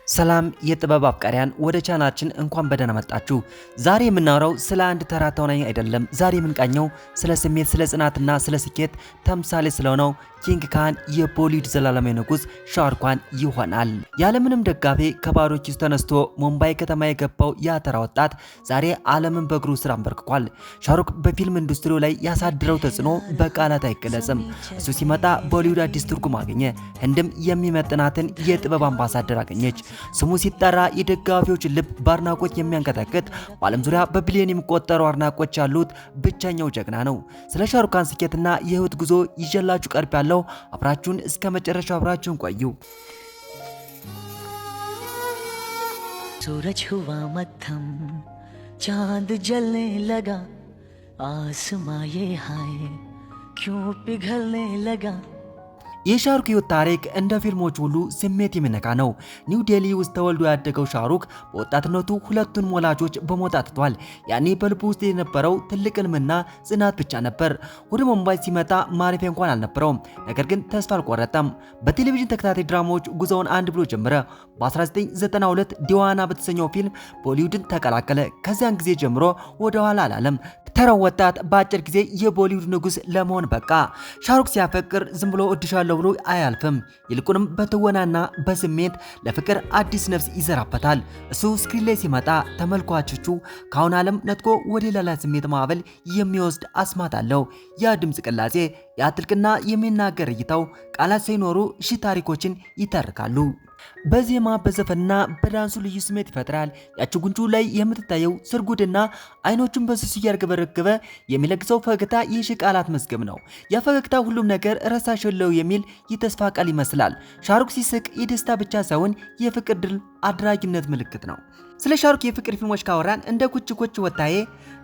ሰላም የጥበብ አፍቃሪያን ወደ ቻናላችን እንኳን በደህና መጣችሁ። ዛሬ የምናወራው ስለ አንድ ተራ ተዋናይ አይደለም። ዛሬ የምንቃኘው ስለ ስሜት፣ ስለ ጽናትና ስለ ስኬት ተምሳሌ ስለሆነው ኪንግ ካን የቦሊውድ ዘላለማዊ ንጉስ ሻሩክ ካን ይሆናል። ያለምንም ደጋፊ ከባዶ ኪሱ ተነስቶ ሙምባይ ከተማ የገባው ያ ተራ ወጣት ዛሬ ዓለምን በእግሩ ስር አንበርክኳል። ሻሩክ በፊልም ኢንዱስትሪው ላይ ያሳድረው ተጽዕኖ በቃላት አይገለጽም። እሱ ሲመጣ ቦሊውድ አዲስ ትርጉም አገኘ። ህንድም የሚመጥናትን የጥበብ አምባሳደር አገኘች። ስሙ ሲጠራ የደጋፊዎች ልብ በአድናቆት የሚያንቀጠቅጥ በዓለም ዙሪያ በቢሊዮን የሚቆጠሩ አድናቆች ያሉት ብቸኛው ጀግና ነው። ስለ ሻሩክ ካን ስኬትና የህይወት ጉዞ ይዤላችሁ ቀርብ ያለው አብራችሁን እስከ መጨረሻው አብራችሁን ቆዩ። सूरज हुआ मध्यम चांद जलने लगा आसमां ये हाय क्यों पिघलने लगा የሻሩክ ህይወት ታሪክ እንደ ፊልሞች ሁሉ ስሜት የሚነካ ነው። ኒው ዴሊ ውስጥ ተወልዶ ያደገው ሻሩክ በወጣትነቱ ሁለቱን ወላጆች በሞት አጥቷል። ያኔ በልቡ ውስጥ የነበረው ትልቅ ህልምና ጽናት ብቻ ነበር። ወደ ሙምባይ ሲመጣ ማረፊያ እንኳን አልነበረውም። ነገር ግን ተስፋ አልቆረጠም። በቴሌቪዥን ተከታታይ ድራማዎች ጉዞውን አንድ ብሎ ጀመረ። በ1992 ዲዋና በተሰኘው ፊልም ቦሊውድን ተቀላቀለ። ከዚያን ጊዜ ጀምሮ ወደ ኋላ አላለም። ተራው ወጣት በአጭር ጊዜ የቦሊውድ ንጉስ ለመሆን በቃ። ሻሩክ ሲያፈቅር ዝም ብሎ እድሻለሁ ብሎ አያልፍም። ይልቁንም በትወናና በስሜት ለፍቅር አዲስ ነፍስ ይዘራበታል። እሱ ስክሪን ላይ ሲመጣ ተመልካቾቹ ከአሁን ዓለም ነጥቆ ወደ ሌላ ስሜት ማዕበል የሚወስድ አስማት አለው። ያ ድምፅ ቅላጼ፣ ያ ጥልቅና የሚናገር እይታው ቃላት ሳይኖሩ ሺህ ታሪኮችን ይተርካሉ። በዜማ በዘፈንና በዳንሱ ልዩ ስሜት ይፈጥራል። ያቺ ጉንጩ ላይ የምትታየው ስርጉድና አይኖቹን በስሱ እያርገበረገበ የሚለግሰው ፈገግታ የሺህ ቃላት መዝገብ ነው። ያ ፈገግታ ሁሉም ነገር ረሳሽለው የሚል የተስፋ ቃል ይመስላል። ሻሩክ ሲስቅ የደስታ ብቻ ሳይሆን የፍቅር ድል አድራጊነት ምልክት ነው። ስለ ሻሩክ የፍቅር ፊልሞች ካወራን እንደ ኩች ኩች ወታዬ፣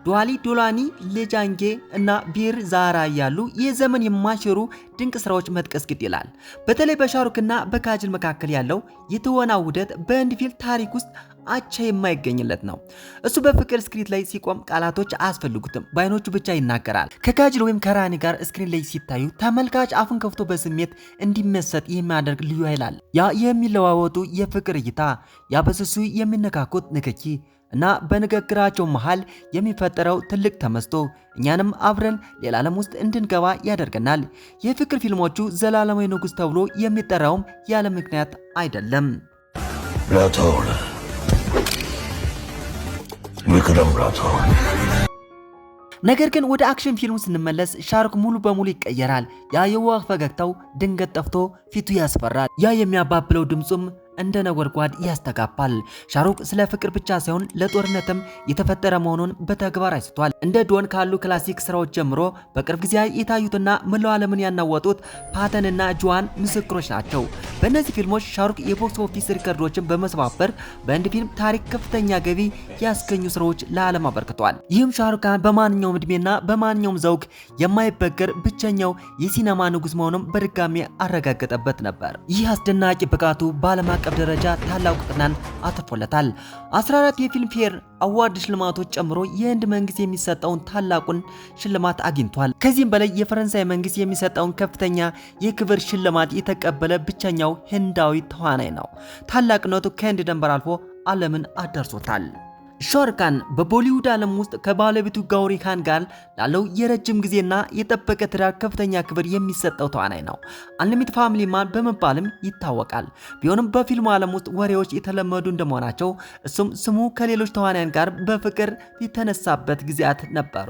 ዱዋሊ ዶላኒ፣ ሌጃንጌ እና ቢር ዛራ ያሉ የዘመን የማይሽሩ ድንቅ ስራዎች መጥቀስ ግድ ይላል። በተለይ በሻሩክና በካጅል መካከል ያለው የትወና ውህደት በህንድ ፊልም ታሪክ ውስጥ አቻ የማይገኝለት ነው። እሱ በፍቅር ስክሪን ላይ ሲቆም ቃላቶች አያስፈልጉትም፣ በአይኖቹ ብቻ ይናገራል። ከካጅል ወይም ከራኒ ጋር ስክሪን ላይ ሲታዩ ተመልካች አፉን ከፍቶ በስሜት እንዲመሰጥ የሚያደርግ ልዩ ኃይል አለ። ያ የሚለዋወጡ የፍቅር እይታ፣ ያ በስሱ የሚነካኩት ንክኪ እና በንግግራቸው መሃል የሚፈጠረው ትልቅ ተመስጦ እኛንም አብረን ሌላ ዓለም ውስጥ እንድንገባ ያደርገናል። የፍቅር ፊልሞቹ ዘላለማዊ ንጉስ ተብሎ የሚጠራውም ያለ ምክንያት አይደለም። विक्रम राठौर ነገር ግን ወደ አክሽን ፊልሙ ስንመለስ ሻሩክ ሙሉ በሙሉ ይቀየራል። ያ የዋህ ፈገግታው ድንገት ጠፍቶ ፊቱ ያስፈራል። ያ የሚያባብለው ድምጹም እንደ ነጎድጓድ ያስተጋባል። ሻሩክ ስለ ፍቅር ብቻ ሳይሆን ለጦርነትም የተፈጠረ መሆኑን በተግባር አይስቷል። እንደ ዶን ካሉ ክላሲክ ስራዎች ጀምሮ በቅርብ ጊዜ የታዩትና መላው ዓለምን ያናወጡት ፓተንና ጁዋን ምስክሮች ናቸው። በእነዚህ ፊልሞች ሻሩክ የቦክስ ኦፊስ ሪከርዶችን በመስባበር በህንድ ፊልም ታሪክ ከፍተኛ ገቢ ያስገኙ ስራዎች ለዓለም አበርክቷል። ይህም ሻሩክ ካን በማንኛውም እድሜና በማንኛውም ዘውግ የማይበገር ብቸኛው የሲኔማ ንጉስ መሆኑን በድጋሚ አረጋገጠበት ነበር። ይህ አስደናቂ ብቃቱ በዓለም አቀፍ ደረጃ ታላቅ እውቅናን አትርፎለታል። 14 የፊልም ፌር አዋርድ ሽልማቶች ጨምሮ የህንድ መንግስት የሚሰጠውን ታላቁን ሽልማት አግኝቷል። ከዚህም በላይ የፈረንሳይ መንግስት የሚሰጠውን ከፍተኛ የክብር ሽልማት የተቀበለ ብቸኛው ህንዳዊ ተዋናይ ነው። ታላቅነቱ ከህንድ ድንበር አልፎ ዓለምን አዳርሶታል። ሻሩክ ካን በቦሊውድ ዓለም ውስጥ ከባለቤቱ ጋውሪ ካን ጋር ላለው የረጅም ጊዜና የጠበቀ ትዳር ከፍተኛ ክብር የሚሰጠው ተዋናይ ነው። አንሊሚትድ ፋሚሊ ማን በመባልም ይታወቃል። ቢሆንም በፊልሙ ዓለም ውስጥ ወሬዎች የተለመዱ እንደመሆናቸው እሱም ስሙ ከሌሎች ተዋናያን ጋር በፍቅር የተነሳበት ጊዜያት ነበሩ።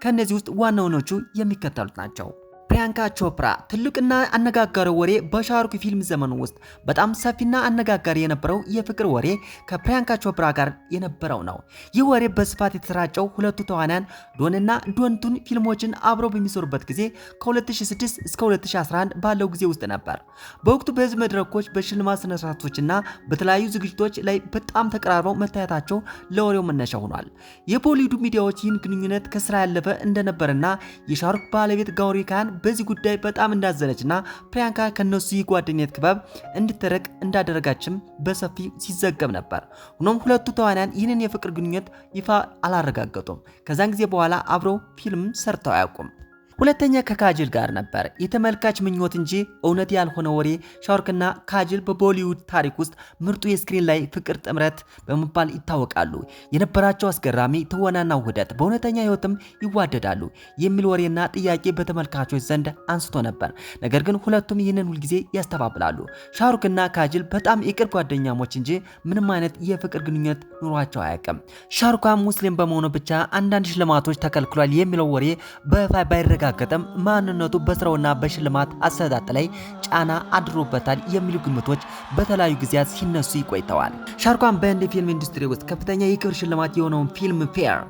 ከነዚህ ውስጥ ዋናዎቹ የሚከተሉት ናቸው። ፕሪያንካ ቾፕራ ትልቅና አነጋጋሪ ወሬ በሻሩክ ፊልም ዘመን ውስጥ በጣም ሰፊና አነጋጋሪ የነበረው የፍቅር ወሬ ከፕሪያንካ ቾፕራ ጋር የነበረው ነው። ይህ ወሬ በስፋት የተሰራጨው ሁለቱ ተዋናያን ዶንና ዶንቱን ፊልሞችን አብረው በሚሰሩበት ጊዜ ከ2006 እስከ 2011 ባለው ጊዜ ውስጥ ነበር። በወቅቱ በህዝብ መድረኮች፣ በሽልማት ስነ ስርዓቶችና በተለያዩ ዝግጅቶች ላይ በጣም ተቀራርበው መታየታቸው ለወሬው መነሻ ሆኗል። የቦሊውድ ሚዲያዎች ይህን ግንኙነት ከስራ ያለፈ እንደነበርና የሻሩክ ባለቤት ጋውሪ ካን በዚህ ጉዳይ በጣም እንዳዘነችና ፕሪያንካ ከነሱ የጓደኝነት ክበብ እንድትርቅ እንዳደረጋችም በሰፊ ሲዘገብ ነበር። ሆኖም ሁለቱ ተዋናያን ይህንን የፍቅር ግንኙነት ይፋ አላረጋገጡም። ከዛን ጊዜ በኋላ አብረው ፊልም ሰርተው አያውቁም። ሁለተኛ ከካጅል ጋር ነበር። የተመልካች ምኞት እንጂ እውነት ያልሆነ ወሬ። ሻሩክና ካጅል በቦሊውድ ታሪክ ውስጥ ምርጡ የስክሪን ላይ ፍቅር ጥምረት በመባል ይታወቃሉ። የነበራቸው አስገራሚ ትወናና ውህደት በእውነተኛ ህይወትም ይዋደዳሉ የሚል ወሬና ጥያቄ በተመልካቾች ዘንድ አንስቶ ነበር። ነገር ግን ሁለቱም ይህንን ሁልጊዜ ያስተባብላሉ። ሻሩክና ካጅል በጣም የቅርብ ጓደኛሞች እንጂ ምንም አይነት የፍቅር ግንኙነት ኑሯቸው አያውቅም። ሻሩክ ሙስሊም በመሆኑ ብቻ አንዳንድ ሽልማቶች ተከልክሏል የሚለው ወሬ በይፋ ባይረጋገጥም ማንነቱ በስራውና በሽልማት አሰጣጥ ላይ ጫና አድሮበታል የሚሉ ግምቶች በተለያዩ ጊዜያት ሲነሱ ይቆይተዋል። ሻሩክ በህንድ ፊልም ኢንዱስትሪ ውስጥ ከፍተኛ የክብር ሽልማት የሆነውን ፊልም ፌር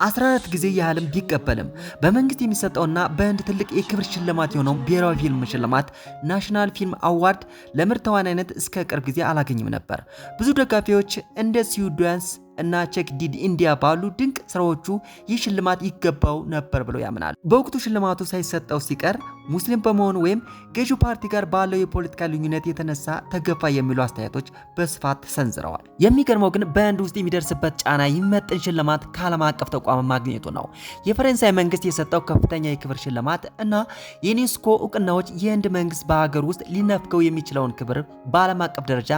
14 ጊዜ ያህልም ቢቀበልም በመንግስት የሚሰጠውና በህንድ ትልቅ የክብር ሽልማት የሆነው ብሔራዊ ፊልም ሽልማት ናሽናል ፊልም አዋርድ ለምርጥ ተዋናይነት እስከ ቅርብ ጊዜ አላገኝም ነበር። ብዙ ደጋፊዎች እንደ ሲዩዳንስ እና ቼክ ዲድ ኢንዲያ ባሉ ድንቅ ስራዎቹ ይህ ሽልማት ይገባው ነበር ብለው ያምናሉ። በወቅቱ ሽልማቱ ሳይሰጠው ሲቀር ሙስሊም በመሆኑ ወይም ገዢው ፓርቲ ጋር ባለው የፖለቲካ ልዩነት የተነሳ ተገፋ የሚሉ አስተያየቶች በስፋት ተሰንዝረዋል። የሚገርመው ግን በህንድ ውስጥ የሚደርስበት ጫና የሚመጥን ሽልማት ከዓለም አቀፍ ተቋም ማግኘቱ ነው። የፈረንሳይ መንግስት የሰጠው ከፍተኛ የክብር ሽልማት እና የዩኔስኮ እውቅናዎች የህንድ መንግስት በሀገር ውስጥ ሊነፍገው የሚችለውን ክብር በዓለም አቀፍ ደረጃ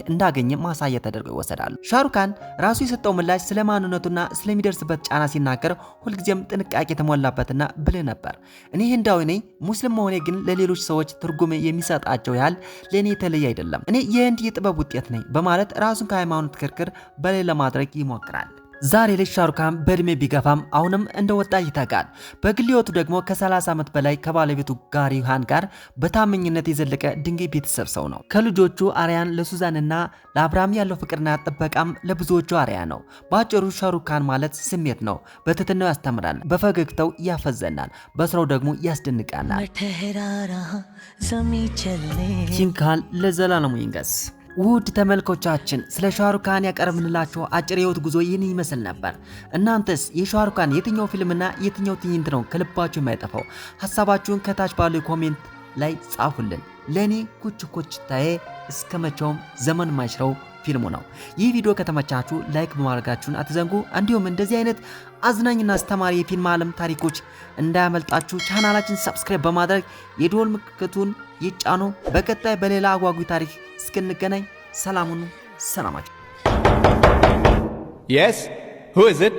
እንዳገኘ ማሳያ ተደርገው ይወሰዳሉ። ሻሩክ ራሱ የሰጠው ምላሽ ስለ ማንነቱና ስለሚደርስበት ጫና ሲናገር ሁልጊዜም ጥንቃቄ የተሞላበትና ብልህ ነበር። እኔ ህንዳዊ ነኝ፣ ሙስሊም መሆኔ ግን ለሌሎች ሰዎች ትርጉም የሚሰጣቸው ያህል ለእኔ የተለየ አይደለም። እኔ የህንድ የጥበብ ውጤት ነኝ በማለት ራሱን ከሃይማኖት ክርክር በላይ ለማድረግ ይሞክራል። ዛሬ ላይ ሻሩክ በእድሜ ቢገፋም አሁንም እንደ ወጣት ይተጋል። በግል ህይወቱ ደግሞ ከ30 ዓመት በላይ ከባለቤቱ ጋሪ ሃን ጋር በታማኝነት የዘለቀ ድንቅ ቤተሰብ ሰው ነው። ከልጆቹ አርያን ለሱዛንና ለአብርሃም ያለው ፍቅርና ጥበቃም ለብዙዎቹ አርያ ነው። በአጭሩ ሻሩክ ማለት ስሜት ነው። በትህትናው ያስተምራል፣ በፈገግታው ያፈዘናል፣ በስራው ደግሞ ያስደንቃናል። ቲንካል ለዘላለሙ ይንገስ። ውድ ተመልካቾቻችን ስለ ሻሩክ ያቀርብንላችሁ አጭር የህይወት ጉዞ ይህን ይመስል ነበር። እናንተስ የሻሩክ የትኛው ፊልምና የትኛው ትዕይንት ነው ከልባችሁ የማይጠፋው? ሐሳባችሁን ከታች ባለው ኮሜንት ላይ ጻፉልን። ለኔ ኩችኩችታዬ እስከመቼውም ዘመን ማይሽረው ፊልሙ ነው። ይህ ቪዲዮ ከተመቻችሁ ላይክ በማድረጋችሁን አትዘንጉ። እንዲሁም እንደዚህ አይነት አዝናኝና አስተማሪ የፊልም ዓለም ታሪኮች እንዳያመልጣችሁ ቻናላችን ሰብስክራይብ በማድረግ የደወል ምልክቱን ይጫኑ። በቀጣይ በሌላ አጓጊ ታሪክ እስክንገናኝ ሰላሙን ሰላማችሁ። Yes? Who is it?